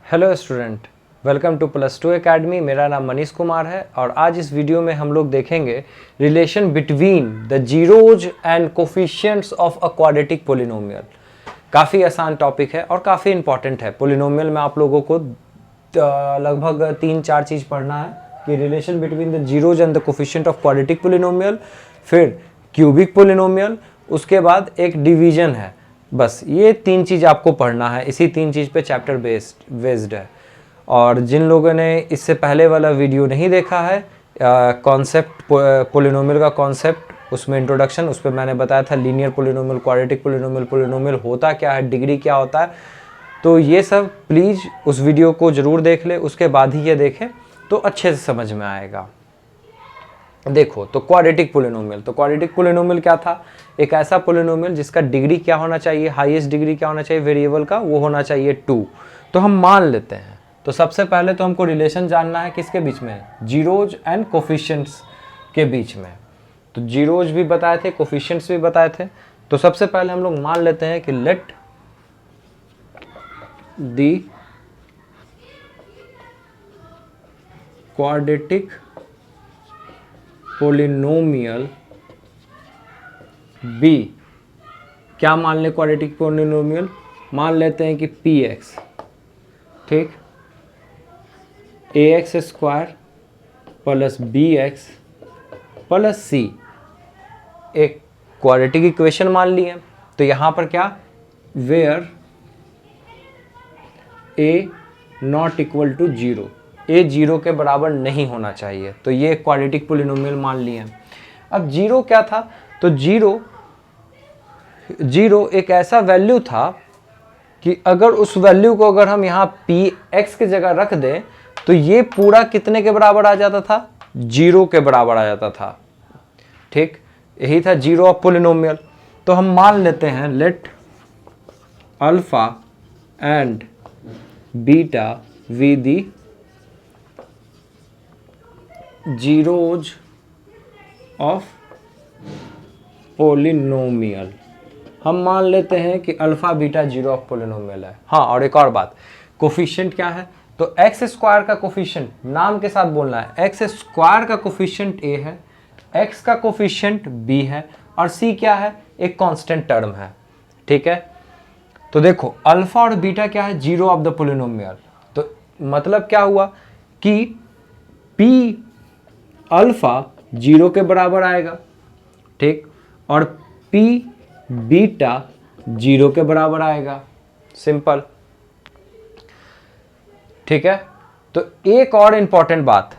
Hello student, welcome to +2 academy. मेरा नाम मनीष कुमार है और आज इस वीडियो में हम लोग देखेंगे relation between the zeros and coefficients of a quadratic polynomial. काफ़ी आसान टॉपिक है और काफ़ी इंपॉर्टेंट है। पोलिनोमियल में आप लोगों को लगभग 3-4 चीज़ पढ़ना है कि relation between the zeros and the coefficient of quadratic polynomial, फिर क्यूबिक पोलिनोमियल, उसके बाद एक डिवीजन है। बस ये 3 चीज़ आपको पढ़ना है। इसी 3 चीज़ पे चैप्टर बेस्ड है। और जिन लोगों ने इससे पहले वाला वीडियो नहीं देखा है, कॉन्सेप्ट पोलिनोमियल का कॉन्सेप्ट, उसमें इंट्रोडक्शन, उस पर मैंने बताया था linear polynomial, quadratic polynomial, polynomial होता क्या है, डिग्री क्या होता है। तो ये सब प्लीज़ उस वीडियो को ज़रूर देख ले, उसके बाद ही ये देखें तो अच्छे से समझ में आएगा। देखो तो क्वाड्रेटिक पोलिनोमियल क्या था? एक ऐसा पोलिनोमियल जिसका डिग्री क्या होना चाहिए, हाईएस्ट डिग्री क्या होना चाहिए वेरिएबल का, वो होना चाहिए 2। तो हम मान लेते हैं। तो सबसे पहले तो हमको रिलेशन जानना है किसके बीच में, जीरोज एंड कोफिशिएंट्स के बीच में। तो जीरोज भी बताए थे, कोफिशिएंट्स भी बताए थे। तो सबसे पहले हम लोग मान लेते हैं कि let the quadratic polynomial be, क्या मान ले क्वाड्रेटिक पोलिनोमियल, मान लेते हैं कि पी एक्स, ठीक, A X square plus B X plus C, एक क्वाड्रेटिक इक्वेशन मान ली है। तो यहाँ पर क्या, where a not equal to 0, a 0 के बराबर नहीं होना चाहिए। तो ये क्वाड्रेटिक पोलिनोमियल मान लिए हैं। अब 0 क्या था? तो 0 एक ऐसा वैल्यू था कि अगर उस वैल्यू को अगर हम यहाँ पी एक्स की जगह रख दें तो ये पूरा कितने के बराबर आ जाता था? 0 के बराबर आ जाता था। ठीक, यही था 0 ऑफ पोलिनोमियल। तो हम मान लेते हैं let alpha and beta V the zeros of polynomial. हम मान लेते हैं कि अल्फा बीटा 0 ऑफ पोलिनोमियल है। हाँ, और एक और बात, कोफिशिएंट क्या है? तो एक्स स्क्वायर का कोफिशिएंट नाम के साथ बोलना है। एक्स स्क्वायर का कोफिशिएंट ए है, एक्स का कोफिशिएंट बी है, और सी क्या है? एक कांस्टेंट टर्म है। ठीक है, तो देखो अल्फा और बीटा क्या है? 0 ऑफ द पोलिनोमियल। तो मतलब क्या हुआ कि पी अल्फा 0 के बराबर आएगा, ठीक, और पी बीटा 0 के बराबर आएगा। सिंपल, ठीक है। तो एक और इंपॉर्टेंट बात,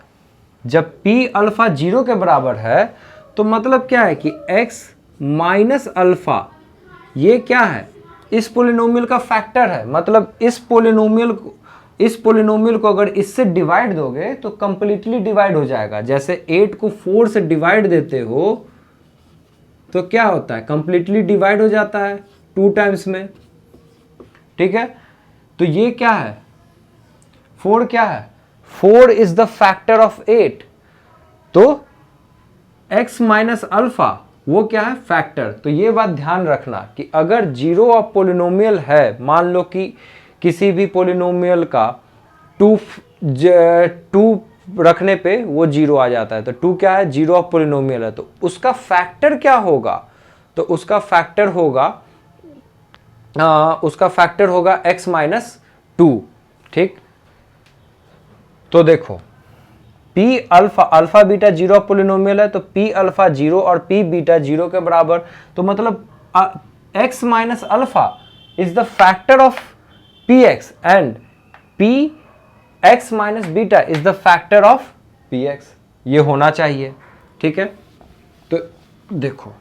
जब पी अल्फा 0 के बराबर है तो मतलब क्या है कि x माइनस अल्फा, ये क्या है? इस पोलिनोमियल का फैक्टर है। मतलब इस पोलिनोमियल को अगर इससे डिवाइड दोगे तो कंप्लीटली डिवाइड हो जाएगा। जैसे 8 को 4 से डिवाइड देते हो तो क्या होता है? कंप्लीटली डिवाइड हो जाता है 2 टाइम्स में। ठीक है, तो ये क्या है? 4 क्या है? 4 इज द फैक्टर ऑफ 8। तो x माइनस अल्फा वो क्या है? फैक्टर। तो ये बात ध्यान रखना कि अगर 0 ऑफ पोलिनोमियल है, मान लो कि किसी भी पोलिनोमियल का 2 रखने पे वो 0 आ जाता है। तो 2 क्या है? 0 ऑफ पोलिनोमियल है। तो उसका फैक्टर क्या होगा? तो उसका फैक्टर होगा x माइनस 2। ठीक, तो देखो p alpha beta 0 of polynomial है, तो p अल्फा 0 और p बीटा 0 के बराबर। तो मतलब x minus alpha is the factor of px and px minus beta is the factor of px। ये होना चाहिए। ठीक है, तो देखो,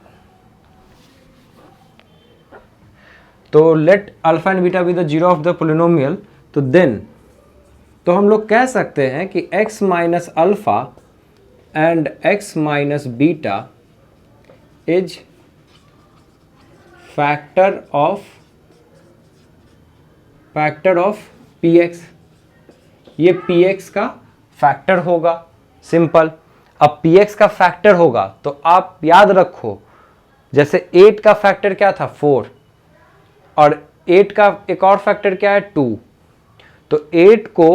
तो let alpha and beta be the 0 of the polynomial. तो देन तो हम लोग कह सकते हैं कि x minus alpha and x minus beta is factor of px। ये px का फैक्टर होगा। सिंपल। अब px का फैक्टर होगा तो आप याद रखो, जैसे 8 का फैक्टर क्या था? 4, और 8 का एक और फैक्टर क्या है? 2। तो 8 को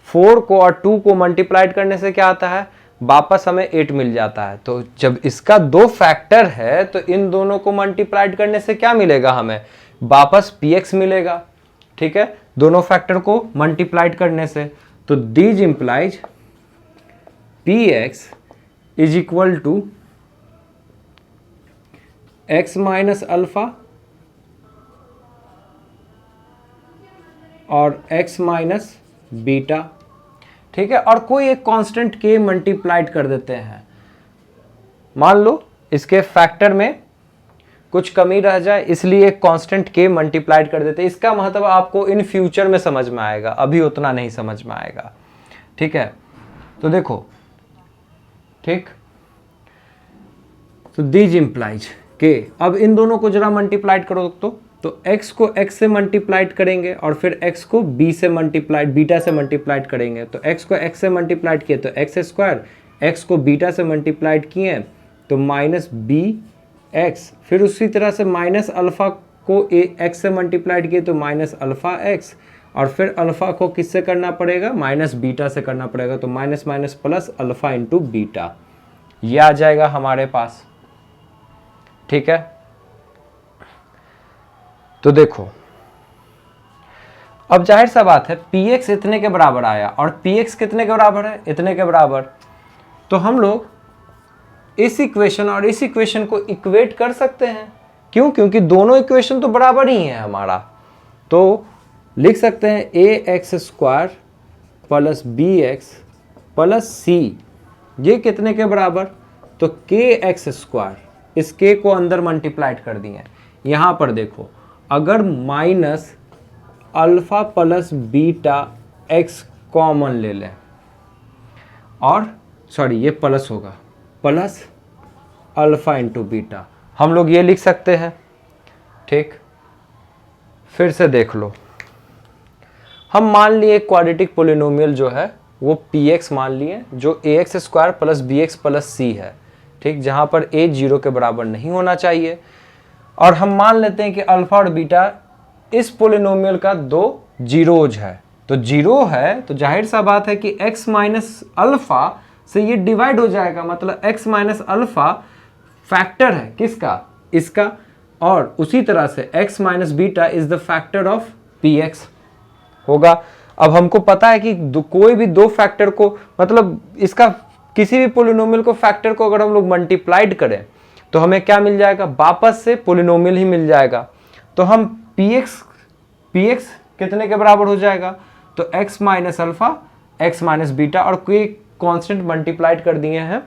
4 को और 2 को मल्टीप्लाइड करने से क्या आता है, वापस हमें 8 मिल जाता है। तो जब इसका 2 फैक्टर है तो इन दोनों को मल्टीप्लाइड करने से क्या मिलेगा, हमें वापस px मिलेगा। ठीक है, दोनों फैक्टर को मल्टीप्लाइड करने से। तो this implies px is equal to x minus alpha और x माइनस बीटा। ठीक है, और कोई एक कांस्टेंट k मल्टीप्लाइड कर देते हैं। मान लो इसके फैक्टर में कुछ कमी रह जाए, इसलिए एक कांस्टेंट k मल्टीप्लाइड कर देते हैं। इसका मतलब आपको इन फ्यूचर में समझ में आएगा, अभी उतना नहीं समझ में आएगा। ठीक है, तो देखो, ठीक, तो दिस इंप्लाइज k, अब इन दोनों को जरा मल्टीप्लाइड करो तो x को x से मल्टीप्लाइड करेंगे और फिर x को b से मल्टीप्लाइड, बीटा से मल्टीप्लाइड करेंगे। तो x को x से मल्टीप्लाइड किए तो x स्क्वायर, x को बीटा से मल्टीप्लाइड किए तो माइनस बी एक्स, फिर उसी तरह से माइनस अल्फ़ा को x से मल्टीप्लाइड किए तो माइनस अल्फ़ा एक्स, और फिर अल्फ़ा को किससे करना पड़ेगा, माइनस बीटा से करना पड़ेगा। तो minus minus plus alpha into beta, ये आ जाएगा हमारे पास। ठीक है, तो देखो अब जाहिर सा बात है px इतने के बराबर आया और px कितने के बराबर है, इतने के बराबर। तो हम लोग इस इक्वेशन और इस इक्वेशन को इक्वेट कर सकते हैं। क्यों, क्योंकि दोनों इक्वेशन तो बराबर ही है हमारा। तो लिख सकते हैं ax square plus bx plus c, ये कितने के बराबर, तो kx स्क्वायर, इस k को अंदर मल्टीप्लाइड कर दिए। यहाँ पर देखो, अगर minus alpha plus beta x common ले लें, और सॉरी ये प्लस होगा, प्लस अल्फा इंटू बीटा, हम लोग ये लिख सकते हैं। ठीक, फिर से देख लो, हम मान लिए क्वाड्रेटिक पोलिनोमियल जो है वो px मान लिए, जो ax square plus bx plus c है। ठीक, जहाँ पर a 0 के बराबर नहीं होना चाहिए। और हम मान लेते हैं कि अल्फा और बीटा इस पोलिनोमियल का 2 जीरोज है। तो जीरो है तो जाहिर सा बात है कि x माइनस अल्फा से ये डिवाइड हो जाएगा, मतलब x माइनस अल्फा फैक्टर है किसका, इसका, और उसी तरह से x minus beta is the factor of px होगा। अब हमको पता है कि कोई भी दो फैक्टर को, मतलब इसका किसी भी पोलिनोमियल को फैक्टर को अगर हम लोग मल्टीप्लाइड करें तो हमें क्या मिल जाएगा, वापस से पोलिनोमियल ही मिल जाएगा। तो हम px कितने के बराबर हो जाएगा, तो x minus alpha x minus beta, और कोई कांस्टेंट मल्टीप्लाइड कर दिए हैं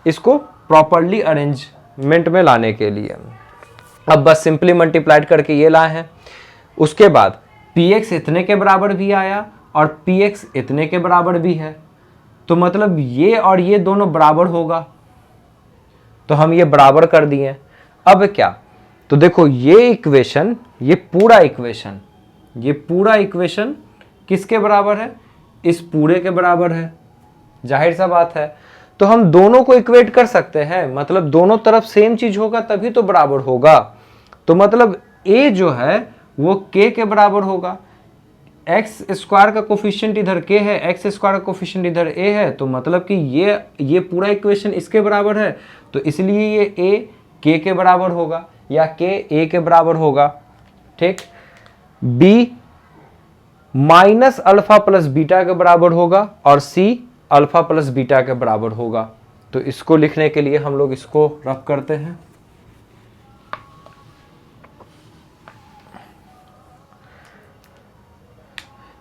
इसको प्रॉपरली अरेंजमेंट में लाने के लिए। अब बस सिंपली मल्टीप्लाइड करके ये लाए हैं। उसके बाद px इतने के बराबर भी आया और px इतने के बराबर भी है, तो मतलब ये और ये दोनों बराबर होगा, तो हम ये बराबर कर दिए। अब क्या, तो देखो ये इक्वेशन, ये पूरा इक्वेशन किसके बराबर है, इस पूरे के बराबर है, जाहिर सा बात है। तो हम दोनों को इक्वेट कर सकते हैं, मतलब दोनों तरफ सेम चीज होगा तभी तो बराबर होगा। तो मतलब a जो है वो k के बराबर होगा, एक्स स्क्वायर का कोफिशिएंट इधर k है, एक्स स्क्वायर का कोफिशिएंट इधर a है, तो मतलब कि ये पूरा इक्वेशन इसके बराबर है, तो इसलिए ये a k के बराबर होगा या k a के बराबर होगा। ठीक, b minus alpha plus beta के बराबर होगा और c अल्फा प्लस बीटा के बराबर होगा। तो इसको लिखने के लिए हम लोग इसको रफ करते हैं।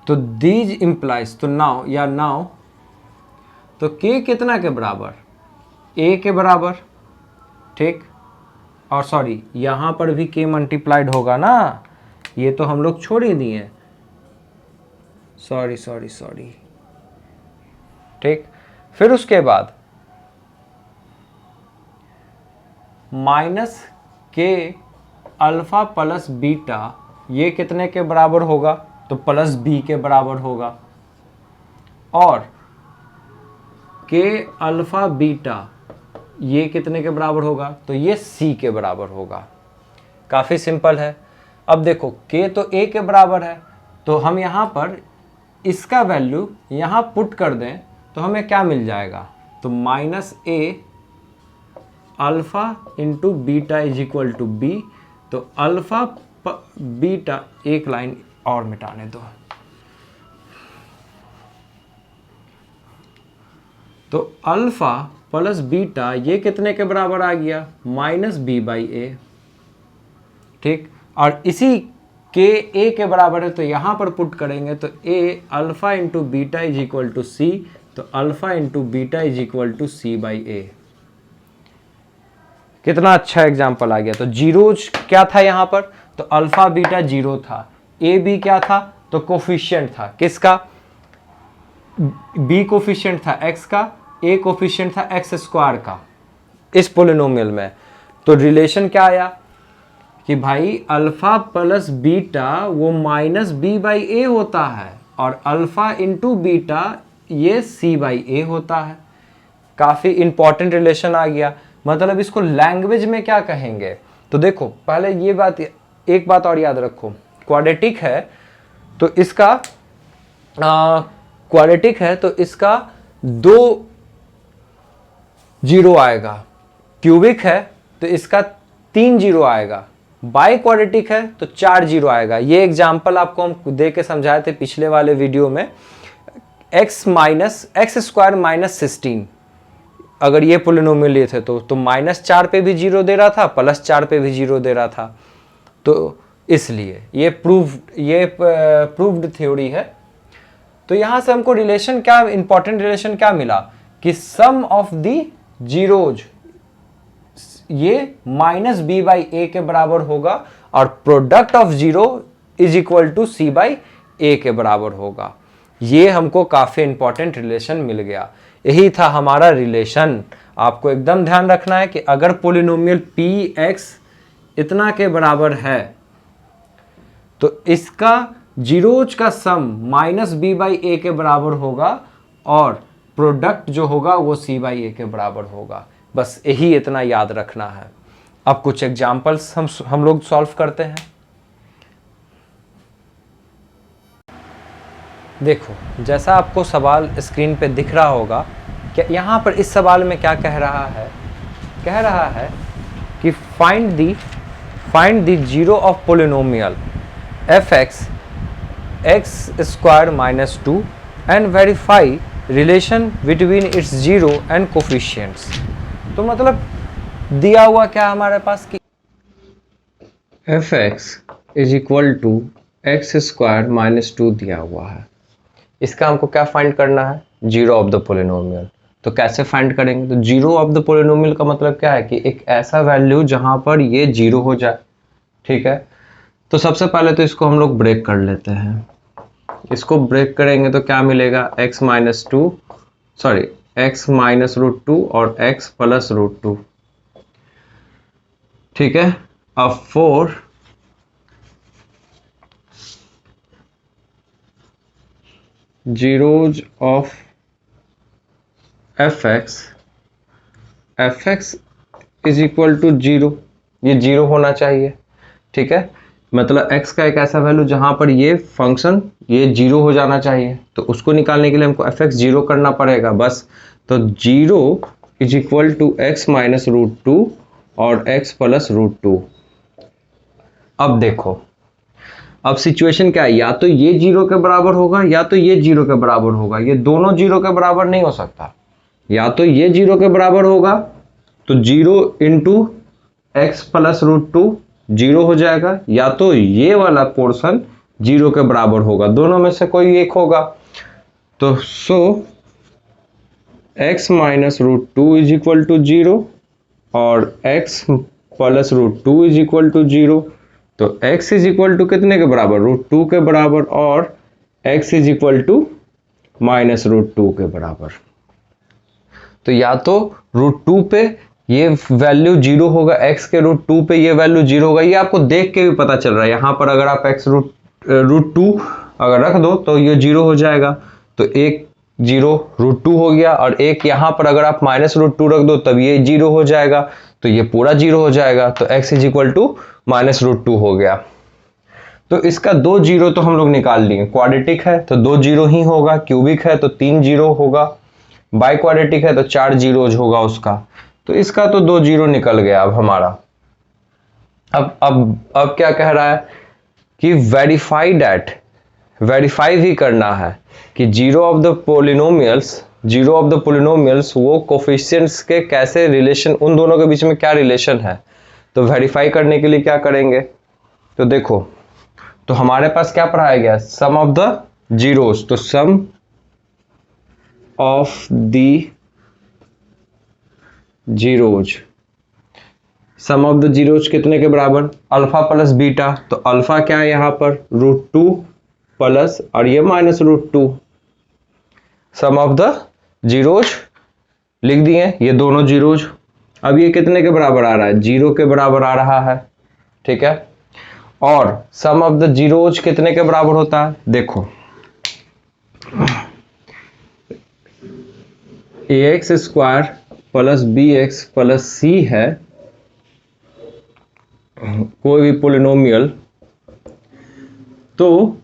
तो दीज इम्प्लाइज, तो नाउ तो k कितना के बराबर, a के बराबर। ठीक, और सॉरी यहाँ पर भी k मल्टीप्लाइड होगा ना, ये तो हम लोग छोड़ ही दिए, सॉरी। ठीक, फिर उसके बाद minus k alpha plus beta, ये कितने के बराबर होगा, तो प्लस b के बराबर होगा, और k अल्फा बीटा ये कितने के बराबर होगा, तो ये c के बराबर होगा। काफ़ी सिंपल है। अब देखो k तो a के बराबर है, तो हम यहाँ पर इसका वैल्यू यहाँ पुट कर दें तो हमें क्या मिल जाएगा, तो -a alpha into beta is equal to b. तो अल्फ़ा बीटा, एक लाइन और मिटाने दो, तो अल्फ़ा प्लस बीटा ये कितने के बराबर आ गया, -b/a। ठीक, और इसी के a के बराबर है तो यहाँ पर पुट करेंगे तो a alpha into beta is equal to C, तो alpha into beta is equal to c/a। कितना अच्छा एग्जाम्पल आ गया। तो जीरोज क्या था यहाँ पर, तो अल्फ़ा बीटा जीरो था, ए बी क्या था, तो कोफिशिएंट था किसका, बी कोफिशिएंट था x का, ए कोफिशिएंट था x² का इस पोलिनोमियल में। तो रिलेशन क्या आया कि भाई अल्फ़ा प्लस बीटा वो -b/a होता है और अल्फ़ा इंटू बीटा ये c/a होता है। काफ़ी इंपॉर्टेंट रिलेशन आ गया। मतलब इसको लैंग्वेज में क्या कहेंगे, तो देखो पहले ये बात, एक बात और याद रखो, क्वाड्रेटिक है तो इसका क्वाड्रेटिक है तो इसका 2 जीरो आएगा, क्यूबिक है तो इसका 3 जीरो आएगा, बाई क्वाड्रेटिक है तो 4 जीरो आएगा। ये एग्जाम्पल आपको हम दे के समझाए थे पिछले वाले वीडियो में। x² - 16 अगर ये पोलिनोमियल लिए थे तो -4 पे भी जीरो दे रहा था, +4 पे भी जीरो दे रहा था। तो इसलिए ये प्रूव्ड थ्योरी है। तो यहाँ से हमको रिलेशन क्या, इंपॉर्टेंट रिलेशन क्या मिला कि सम ऑफ द जीरोज ये -b/a के बराबर होगा और product of zero is equal to c/a के बराबर होगा। ये हमको काफ़ी इंपॉर्टेंट रिलेशन मिल गया। यही था हमारा रिलेशन। आपको एकदम ध्यान रखना है कि अगर पोलिनोमियल px इतना के बराबर है तो इसका जीरोज का सम -b/a के बराबर होगा और प्रोडक्ट जो होगा वो c/a के बराबर होगा। बस यही इतना याद रखना है। अब कुछ एग्जाम्पल्स हम लोग सॉल्व करते हैं। देखो जैसा आपको सवाल स्क्रीन पे दिख रहा होगा कि यहाँ पर इस सवाल में क्या कह रहा है कि find the zero of polynomial f(x) x² - 2 and verify relation between its zero and coefficients. तो मतलब दिया हुआ क्या हमारे पास कि f(x) = x² - 2 दिया हुआ है। इसका हमको क्या फाइंड करना है, जीरो ऑफ द पोलिनोमियल। तो कैसे फाइंड करेंगे, तो जीरो ऑफ द पोलिनोमियल का मतलब क्या है कि एक ऐसा वैल्यू जहां पर ये जीरो हो जाए। ठीक है, तो सबसे पहले तो इसको हम लोग ब्रेक कर लेते हैं। इसको ब्रेक करेंगे तो क्या मिलेगा, x -√2 और x +√2। ठीक है, अब 4 zeros of f(x) is equal to 0, ये 0 होना चाहिए। ठीक है, मतलब x का एक ऐसा वैल्यू जहां पर ये फंक्शन ये 0 हो जाना चाहिए। तो उसको निकालने के लिए हमको f(x) 0 करना पड़ेगा बस। तो 0 इज इक्वल टू x -√2 और x +√2। अब देखो, अब सिचुएशन क्या है, या तो ये 0 के बराबर होगा या तो ये 0 के बराबर होगा। ये दोनों 0 के बराबर नहीं हो सकता। या तो ये 0 के बराबर होगा तो 0 × x +√2 0 हो जाएगा, या तो ये वाला पोर्शन 0 के बराबर होगा। दोनों में से कोई एक होगा। तो x -√2 इज इक्वल टू 0 और x +√2 इज इक्वल टू 0। तो x इज इक्वल टू कितने के बराबर, √2 के बराबर, और x इज इक्वल टू -√2 के बराबर। तो या तो √2 पे ये वैल्यू 0 होगा, x के √2 पे ये वैल्यू 0 होगा। ये आपको देख के भी पता चल रहा है। यहाँ पर अगर आप x √2 अगर रख दो तो ये 0 हो जाएगा। तो एक 0 √2 हो गया और एक यहाँ पर अगर आप -√2 रख दो तब ये 0 हो जाएगा। तो ये पूरा 0 हो जाएगा। तो x इज इक्वल टू -√2 हो गया। तो इसका 2 जीरो तो हम लोग निकाल लिए, क्वाड्रेटिक है तो 2 जीरो ही होगा, क्यूबिक है तो 3 जीरो होगा, बाई क्वाड्रेटिक है तो 4 जीरोज होगा उसका, तो इसका तो 2 जीरो निकल गया अब हमारा। अब क्या कह रहा है कि वेरीफाई दैट, वेरीफाई भी करना है कि जीरो ऑफ द पोलिनोमियल्स वो कोफिशिएंट्स के कैसे रिलेशन, उन दोनों के बीच में क्या रिलेशन है। तो वेरीफाई करने के लिए क्या करेंगे, तो देखो, तो हमारे पास क्या पढ़ाया गया, सम of the zeros, so sum of the zeros, sum of the zeros कितने के बराबर, अल्फा प्लस बीटा, तो अल्फा क्या है यहाँ पर √2 प्लस और ये minus √2, sum of the zeros लिख दिए ये दोनों जीरोज। अब ये कितने के बराबर आ रहा है, 0 के बराबर आ रहा है, ठीक है। और सम ऑफ द जीरोज कितने के बराबर होता है, देखो ax² plus bx plus c है कोई भी पोलिनोमियल, तो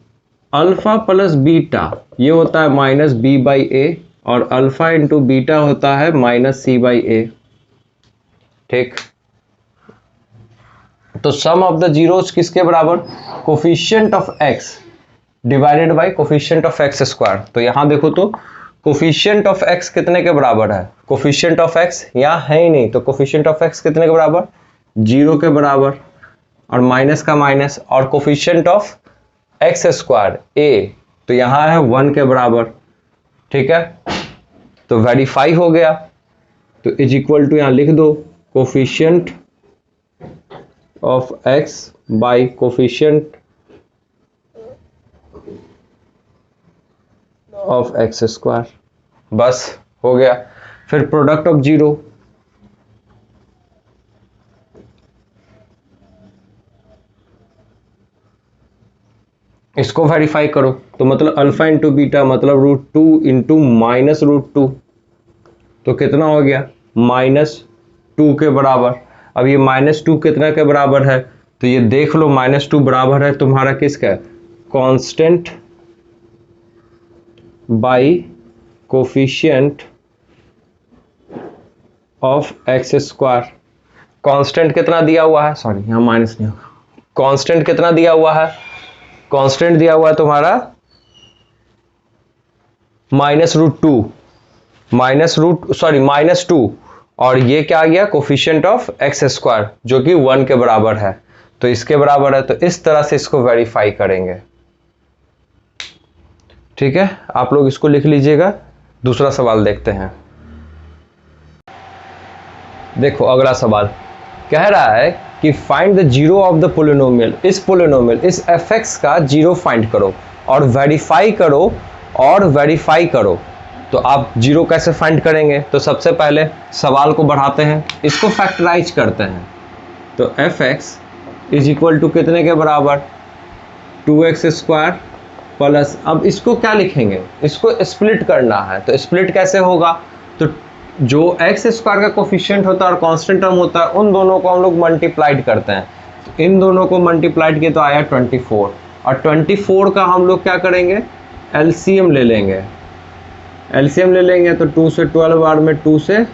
अल्फा प्लस बीटा ये होता है माइनस b/a और अल्फा इंटू बीटा होता है माइनस c/a, ठीक। तो सम ऑफ द जीरोस किसके बराबर, coefficient of x divided by coefficient of x²। तो यहां देखो तो कोफिशिएंट ऑफ x कितने के बराबर है, कोफिशिएंट ऑफ x यहां है ही नहीं, तो कोफिशिएंट ऑफ x कितने के बराबर, 0 के बराबर, और माइनस का माइनस, और कोफिशिएंट ऑफ x² a तो यहां है 1 के बराबर, ठीक है। तो वेरीफाई हो गया, तो इज इक्वल टू यहां लिख दो coefficient of x by coefficient of x², बस हो गया। फिर प्रोडक्ट ऑफ जीरो, इसको वेरीफाई करो, तो मतलब अल्फा इंटू बीटा मतलब √2 इंटू माइनस √2, तो कितना हो गया -2 के बराबर। अब ये -2 कितना के बराबर है, तो ये देख लो -2 बराबर है तुम्हारा किसका, constant by coefficient of x²। Constant कितना दिया हुआ है, सॉरी यहाँ माइनस नहीं होगा, कांस्टेंट कितना दिया हुआ है, कांस्टेंट दिया हुआ है तुम्हारा -2 और ये क्या आ गया कोफिशिएंट ऑफ x² जो कि 1 के बराबर है, तो इसके बराबर है। तो इस तरह से इसको वेरीफाई करेंगे, ठीक है। आप लोग इसको लिख लीजिएगा। दूसरा सवाल देखते हैं। देखो अगला सवाल कह रहा है कि find the zero of the polynomial, इस fx का जीरो फाइंड करो और वेरीफाई करो। तो आप जीरो कैसे फाइंड करेंगे, तो सबसे पहले सवाल को बढ़ाते हैं, इसको फैक्टराइज करते हैं। तो fx इज इक्वल टू कितने के बराबर 2x² प्लस, अब इसको क्या लिखेंगे, इसको स्प्लिट करना है। तो स्प्लिट कैसे होगा, तो जो x² का कोफिशिएंट होता है और कांस्टेंट टर्म होता है उन दोनों को हम लोग मल्टीप्लाइड करते हैं। तो इन दोनों को मल्टीप्लाइड किए तो आया 24 और 24 का हम लोग क्या करेंगे एलसीएम ले लेंगे। एलसीएम ले लेंगे तो 2 से 12 बार में, 2 से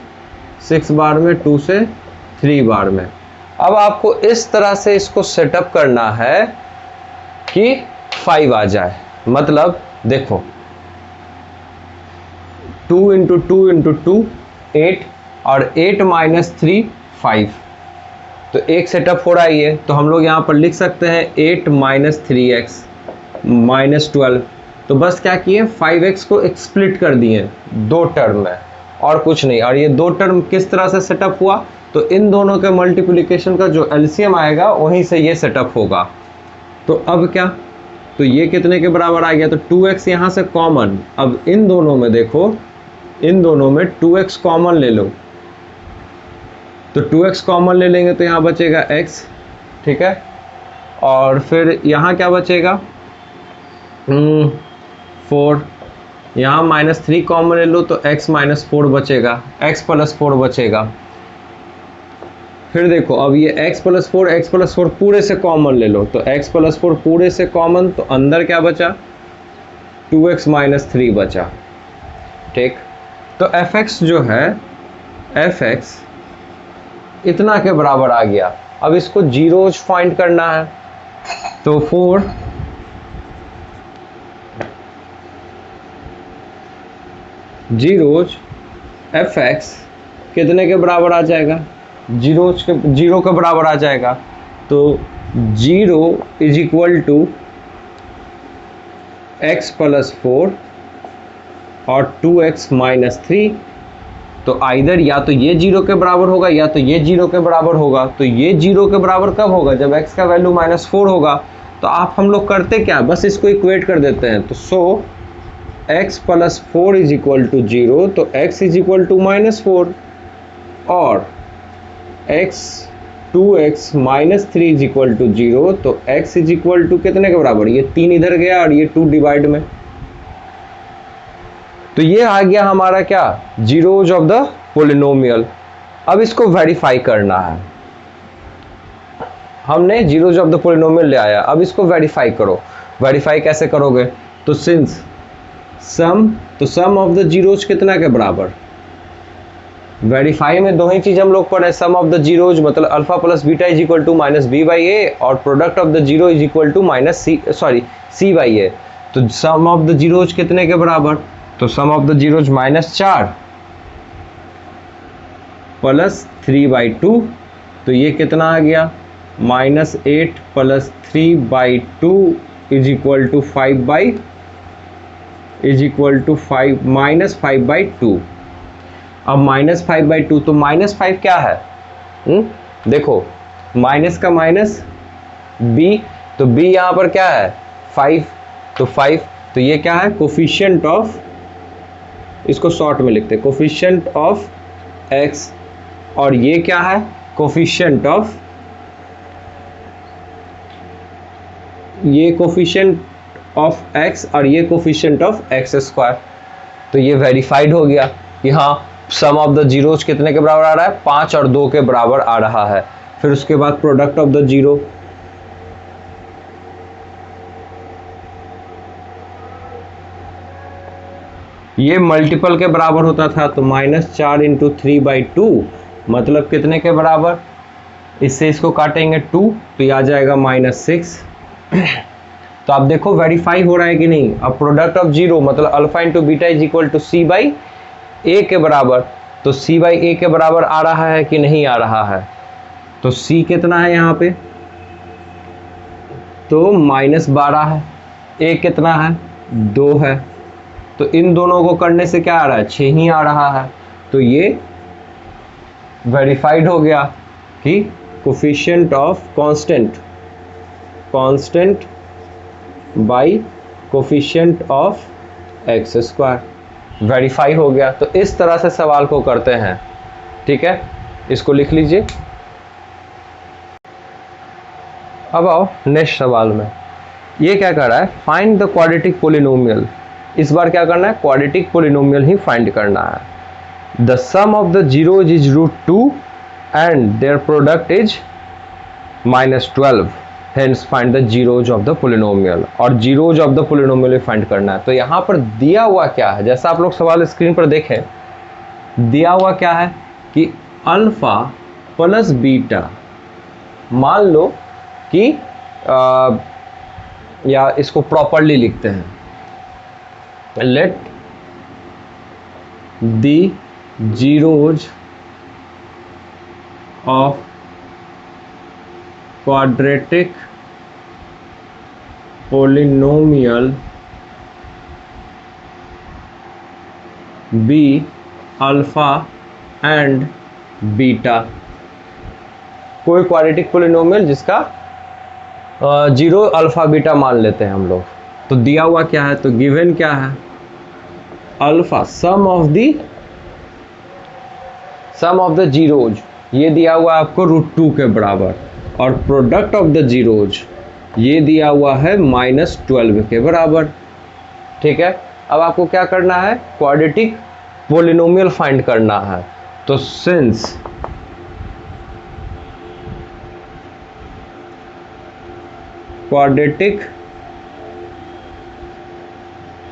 6 बार में, 2 से 3 बार में। अब आपको इस तरह से इसको सेटअप करना है कि 5 आ जाए। मतलब देखो 2 × 2 × 2 8 और 8 - 3 5, तो एक सेटअप हो रहा है ये। तो हम लोग यहाँ पर लिख सकते हैं 8 - 3x -12। तो बस क्या किए 5x को स्प्लिट कर दिए 2 टर्म में और कुछ नहीं। और ये 2 टर्म किस तरह से सेटअप हुआ, तो इन दोनों के मल्टीप्लिकेशन का जो एलसीएम आएगा वहीं से ये सेटअप होगा। तो अब क्या, तो ये कितने के बराबर आ गया, तो 2x यहाँ से कॉमन। अब इन दोनों में देखो, इन दोनों में 2x कॉमन ले लो, तो 2x कॉमन ले लेंगे तो यहाँ बचेगा x, ठीक है। और फिर यहाँ क्या बचेगा 4, यहाँ -3 कॉमन ले लो तो x - 4 बचेगा, x + 4 बचेगा। फिर देखो अब ये x+4 पूरे से कॉमन ले लो, तो x+4 पूरे से कॉमन, तो अंदर क्या बचा, 2x - 3 बचा। ठीक, तो fx जो है, fx इतना के बराबर आ गया। अब इसको जीरोज फाइंड करना है, तो 4 जीरोज fx कितने के बराबर आ जाएगा, जीरो के बराबर आ जाएगा। तो 0 = x+4 और 2x - 3। तो आइदर या तो ये 0 के बराबर होगा या तो ये 0 के बराबर होगा। तो ये 0 के बराबर कब होगा, जब x का वैल्यू -4 होगा। तो आप हम लोग करते क्या, बस इसको इक्वेट कर देते हैं। तो सो x+4 = 0, तो x = -4 और 2x - 3 = 0, तो x = कितने के बराबर, ये 3 इधर गया और ये 2 डिवाइड में। तो ये आ गया हमारा क्या, जीरोज ऑफ द पोलिनोमियल। अब इसको वेरीफाई करना है, हमने जीरोज ऑफ द पोलिनोमियल ले आया, अब इसको वेरीफाई करो। वेरीफाई कैसे करोगे, तो since sum of the zeros कितना के बराबर, वेरीफाई में दो ही चीज हम लोग पढ़े, सम ऑफ द जीरोज मतलब अल्फा प्लस बीटा = -b/a और product of the zero = c/a। तो सम ऑफ द जीरोज कितने के बराबर, तो सम ऑफ द जीरोज -4 + 3/2, तो ये कितना आ गया, -8 + 3/2 = 5/2। अब -5/2, तो -5 क्या है, देखो माइनस का माइनस b, तो b यहाँ पर क्या है 5, तो 5, तो ये क्या है कोफिशिएंट ऑफ, इसको शॉर्ट में लिखते हैं कोफिशिएंट ऑफ x, और ये क्या है कोफिशिएंट ऑफ, ये कोफिशिएंट ऑफ x और ये कोफिशिएंट ऑफ x²। तो ये वेरीफाइड हो गया कि हाँ सम ऑफ द जीरोज कितने के बराबर आ रहा है, 5 और 2 के बराबर आ रहा है। फिर उसके बाद प्रोडक्ट ऑफ द जीरो, ये मल्टीपल के बराबर होता था, तो -4 × 3/2 मतलब कितने के बराबर, इससे इसको काटेंगे 2, तो ये आ जाएगा -6। तो आप देखो वेरीफाई हो रहा है कि नहीं। अब प्रोडक्ट ऑफ जीरो मतलब अल्फा × बीटा = c/a के बराबर, तो c/a के बराबर आ रहा है कि नहीं आ रहा है, तो c कितना है यहाँ पे, तो -12 है, a कितना है 2 है, तो इन दोनों को करने से क्या आ रहा है 6 ही आ रहा है। तो ये वेरीफाइड हो गया कि coefficient of constant by coefficient of x², verify हो गया। तो इस तरह से सवाल को करते हैं, ठीक है, इसको लिख लीजिए। अब आओ नेक्स्ट सवाल में, ये क्या कर रहा है, फाइंड द क्वाड्रेटिक पोलिनोमियल। इस बार क्या करना है, क्वाड्रेटिक पोलिनोमियल ही फाइंड करना है। The sum of the zeros is √2 and their product is -12, hence find the zeros of the polynomial. और जीरोज ऑफ द पोलिनोमियल भी फाइंड करना है। तो यहाँ पर दिया हुआ क्या है, जैसा आप लोग सवाल स्क्रीन पर देखें, दिया हुआ क्या है कि अल्फा प्लस बीटा, मान लो कि या इसको प्रॉपरली लिखते हैं, let the zeros of quadratic polynomial be alpha and beta. कोई क्वाड्रेटिक पोलिनोमियल जिसका जीरो अल्फा बीटा मान लेते हैं हम लोग। तो दिया हुआ क्या है, तो गिवन क्या है, alpha sum of the zeros, ये दिया हुआ है आपको √2 के बराबर, और प्रोडक्ट ऑफ द जीरोज ये दिया हुआ है -12 के बराबर। ठीक है, अब आपको क्या करना है, क्वाड्रेटिक पोलिनोमियल फाइंड करना है। तो सिंस क्वाड्रेटिक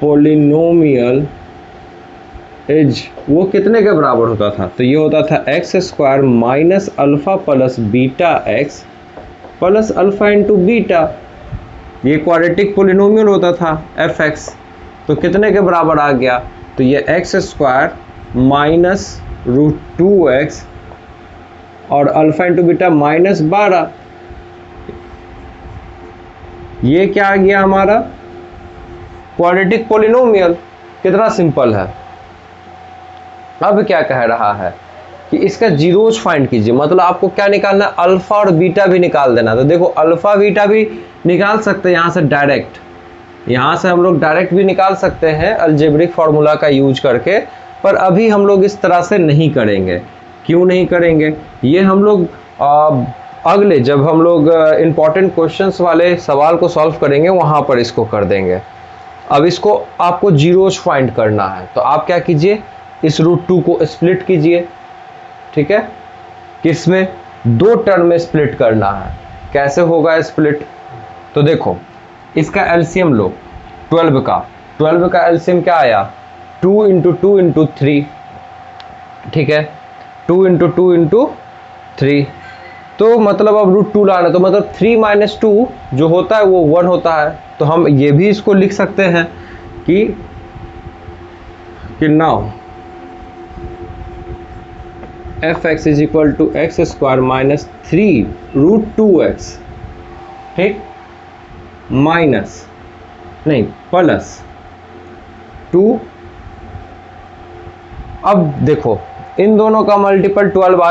पोलिनोमियल इज, वो कितने के बराबर होता था? तो ये होता था x square minus alpha plus beta x plus alpha into beta. ये क्वाड्रेटिक पोलिनोमियल होता था एफ एक्स। तो कितने के बराबर आ गया? तो ये x square minus root 2x और अल्फा इंटू बीटा माइनस 12। ये क्या आ गया हमारा? Quadratic polynomial. कितना सिंपल है। अब क्या कह रहा है कि इसका जीरोज फाइंड कीजिए, मतलब आपको क्या निकालना है? अल्फा और बीटा भी निकाल देना। तो देखो अल्फा बीटा भी निकाल सकते हैं यहाँ से डायरेक्ट, यहाँ से हम लोग डायरेक्ट भी निकाल सकते हैं अलजेब्रिक फार्मूला का यूज करके, पर अभी हम लोग इस तरह से नहीं करेंगे। क्यों नहीं करेंगे? ये हम लोग अगले जब हम लोग इम्पॉर्टेंट क्वेश्चंस वाले सवाल को सॉल्व करेंगे वहाँ पर इसको कर देंगे। अब इसको आपको जीरोज फाइंड करना है, तो आप क्या कीजिए, इस रूट 2 को स्प्लिट कीजिए। ठीक है, किसमें? 2 टर्म में स्प्लिट करना है। कैसे होगा स्प्लिट? तो देखो इसका एलसीएम लो 12 का एलसीएम क्या आया? 2 इंटू 2 इंटू 3। ठीक है, 2 इंटू 2 इंटू 3। तो मतलब अब रूट 2 लाना, तो मतलब 3 माइनस 2 जो होता है वो 1 होता है। तो हम ये भी इसको लिख सकते हैं कि now f x is equal to x square minus 3 root 2x, ठीक, माइनस नहीं प्लस 2। अब देखो इन दोनों का मल्टीपल 12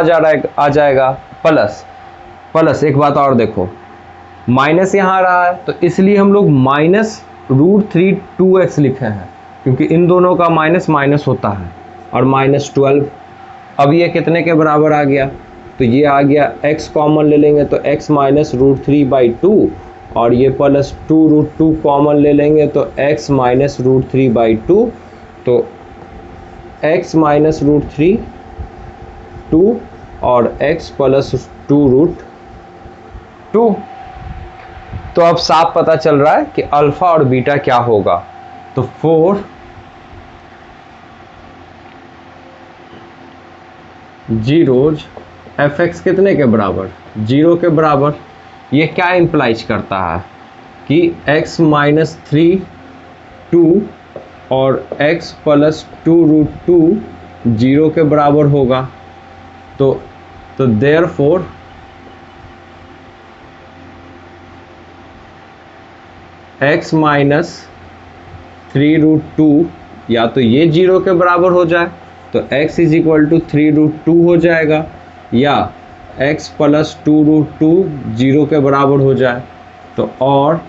आ जाएगा, प्लस एक बात और देखो, माइनस यहाँ आ रहा है तो इसलिए हम लोग माइनस रूट 3 2x लिखे हैं, क्योंकि इन दोनों का माइनस माइनस होता है, और माइनस 12। अब ये कितने के बराबर आ गया? तो ये आ गया x कॉमन ले लेंगे तो x माइनस रूट 3/2, और ये प्लस 2 रूट 2 कॉमन ले लेंगे तो x माइनस रूट 3/2। तो x माइनस रूट 3 2 और x प्लस 2 रूट 2। तो अब साफ पता चल रहा है कि अल्फा और बीटा क्या होगा। तो 4 जीरोज एफ एक्स कितने के बराबर? 0 के बराबर। ये क्या इम्प्लाइज करता है कि x माइनस 3 2 और x प्लस 2 रूट 2 0 के बराबर होगा। तो देयरफॉर x माइनस 3 रूट 2 या तो ये 0 के बराबर हो जाए तो x is equal to 3 root 2 हो जाएगा, या x प्लस 2 रूट 2 0 के बराबर हो जाए तो और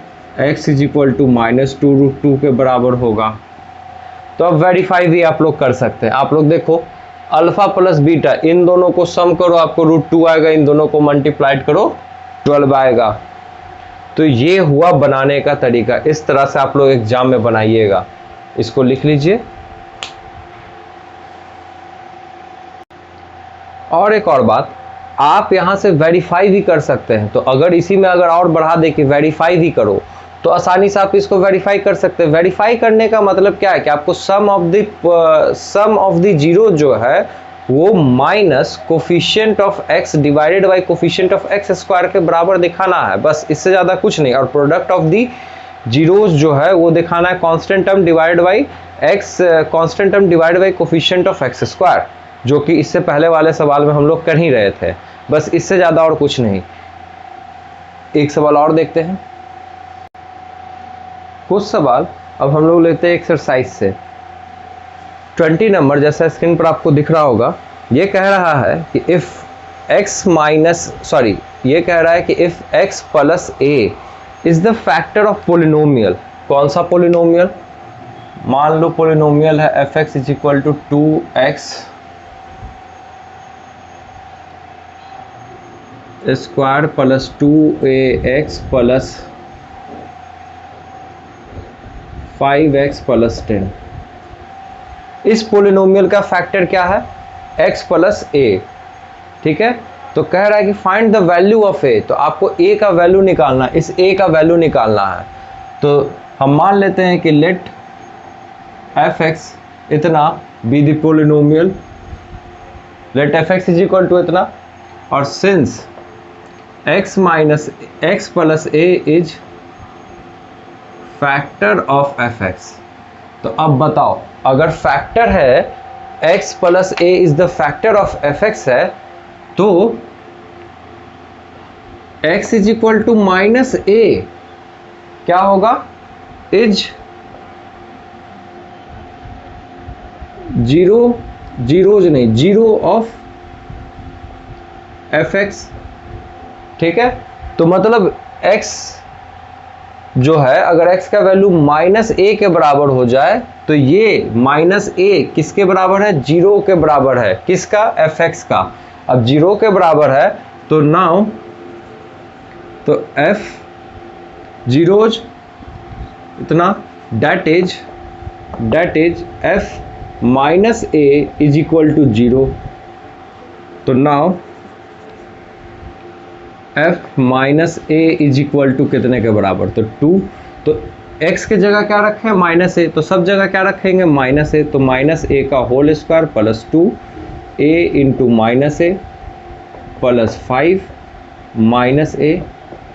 x is equal to minus 2 root 2 के बराबर होगा। तो अब वेरीफाई भी आप लोग कर सकते हैं। आप लोग देखो अल्फा प्लस बीटा, इन दोनों को सम करो आपको रूट 2 आएगा, इन दोनों को मल्टीप्लाइड करो 12 आएगा। तो ये हुआ बनाने का तरीका। इस तरह से आप लोग एग्जाम में बनाइएगा। इसको लिख लीजिए। और एक और बात, आप यहाँ से वेरीफाई भी कर सकते हैं। तो अगर इसी में अगर और बढ़ा दे कि वेरीफाई भी करो तो आसानी से आप इसको वेरीफाई कर सकते हैं। वेरीफाई करने का मतलब क्या है कि आपको सम ऑफ द जीरो जो है वो minus coefficient of x divided by coefficient of x square के बराबर दिखाना है, बस इससे ज़्यादा कुछ नहीं। और प्रोडक्ट ऑफ द जीरोज जो है वो दिखाना है constant term divide by x, constant term divide by coefficient of x square, जो कि इससे पहले वाले सवाल में हम लोग कर ही रहे थे। बस इससे ज़्यादा और कुछ नहीं। एक सवाल और देखते हैं। कुछ सवाल अब हम लोग लेते हैं एक्सरसाइज से। 20 नंबर जैसा स्क्रीन पर आपको दिख रहा होगा, ये कह रहा है कि ये कह रहा है कि if x plus a is the factor of polynomial. कौन सा पोलिनोमियल? मान लो पोलिनोमियल है f x is equal to 2x square plus 2ax plus 5x plus 10। इस पोलिनोमियल का फैक्टर क्या है? x प्लस a, ठीक है। तो कह रहा है कि फाइंड द वैल्यू ऑफ ए, तो आपको ए का वैल्यू निकालना, इस ए का वैल्यू निकालना है। तो हम मान लेते हैं कि लेट एफ एक्स इतना be the polynomial, let F x is equal to इतना, और since x minus X plus A is factor of F X, तो अब बताओ अगर फैक्टर है x plus A is the factor of F X है, तो x is equal to minus A क्या होगा, is zero of F X. ठीक है, तो मतलब x जो है अगर x का वैल्यू माइनस ए के बराबर हो जाए तो ये माइनस ए किसके बराबर है, जीरो के बराबर है, किसका, एफ एक्स का। अब जीरो के बराबर है तो नाउ तो एफ जीरोज इतना that is F minus A is equal to zero. तो now F minus A is equal to कितने के बराबर, तो 2। तो x की जगह क्या रखें, माइनस ए, तो सब जगह क्या रखेंगे, माइनस ए। तो माइनस ए का whole square plus 2 a into minus a plus 5 minus a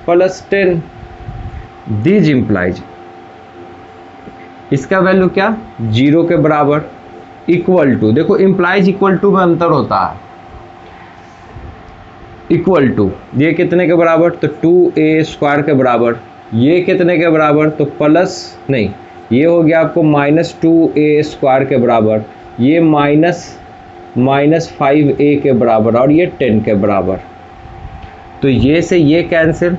plus 10। These implies इसका वैल्यू क्या, जीरो के बराबर, इक्वल टू, देखो इम्प्लाइज इक्वल टू में अंतर होता है, इक्वल टू ये कितने के बराबर, तो 2a स्क्वायर के बराबर, ये कितने के बराबर, तो प्लस नहीं, ये हो गया आपको माइनस 2a स्क्वायर के बराबर, ये माइनस 5a के बराबर, और ये 10 के बराबर। तो ये से ये कैंसिल,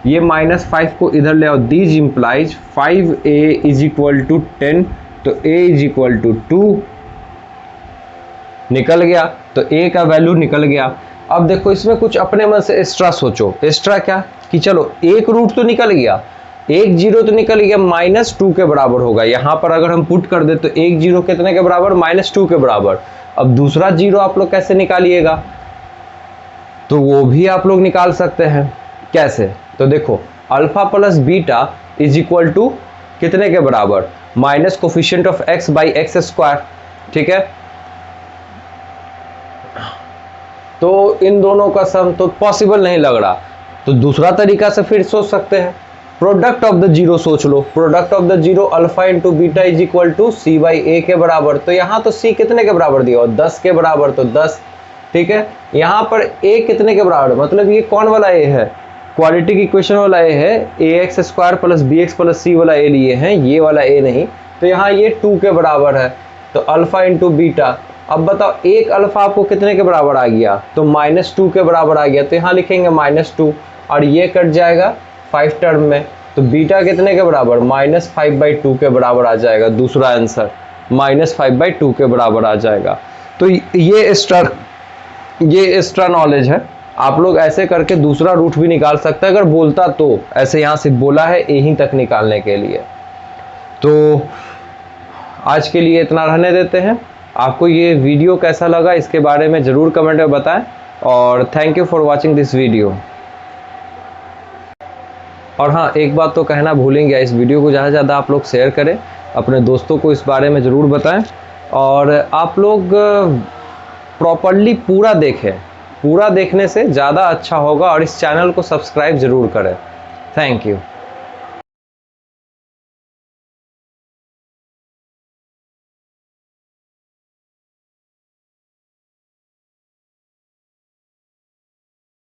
ये माइनस 5 को इधर ले आओ, these implies 5a is equal to 10, तो a इज इक्वल टू 2 निकल गया, तो a का वैल्यू निकल गया। अब देखो इसमें कुछ अपने मन से एक्स्ट्रा सोचो, एक्स्ट्रा क्या कि चलो एक रूट तो निकल गया, एक जीरो तो निकल गया, -2 के बराबर होगा। यहाँ पर अगर हम पुट कर दे तो एक जीरो कितने के बराबर, -2 के बराबर। अब दूसरा जीरो आप लोग कैसे निकालिएगा, तो वो भी आप लोग निकाल सकते हैं। कैसे, तो देखो alpha plus beta is equal to कितने के बराबर, minus coefficient of x by x square. ठीक है, तो इन दोनों का सम तो पॉसिबल नहीं लग रहा, तो दूसरा तरीका से फिर सोच सकते हैं, प्रोडक्ट ऑफ द जीरो सोच लो। Product of the zero alpha into beta is equal to C by A के बराबर। तो यहाँ तो सी कितने के बराबर दिया हो, 10 के बराबर, तो 10। ठीक है, यहाँ पर ए कितने के बराबर, मतलब ये कौन वाला ए है, क्वाड्रेटिक इक्वेशन वाला ए है, A X square plus B X plus C वाला ए लिए हैं, ये वाला ए नहीं। तो यहाँ ये 2 के बराबर है, तो अल्फा इंटू बीटा। अब बताओ एक अल्फा आपको कितने के बराबर आ गया, तो -2 के बराबर आ गया, तो यहाँ लिखेंगे -2, और ये कट जाएगा 5 टर्म में, तो बीटा कितने के बराबर, -5/2 के बराबर आ जाएगा। दूसरा आंसर -5/2 के बराबर आ जाएगा। तो ये एक्स्ट्रा नॉलेज है, आप लोग ऐसे करके दूसरा रूट भी निकाल सकते हैं अगर बोलता तो। ऐसे यहाँ से बोला है यहीं तक निकालने के लिए। तो आज के लिए इतना रहने देते हैं। आपको ये वीडियो कैसा लगा इसके बारे में ज़रूर कमेंट में बताएं, और thank you for watching this video. और हाँ, एक बात तो कहना भूलेंगे, इस वीडियो को ज़्यादा से ज़्यादा आप लोग शेयर करें, अपने दोस्तों को इस बारे में ज़रूर बताएं, और आप लोग प्रॉपर्ली पूरा देखें, पूरा देखने से ज़्यादा अच्छा होगा, और इस चैनल को सब्सक्राइब ज़रूर करें। Thank you.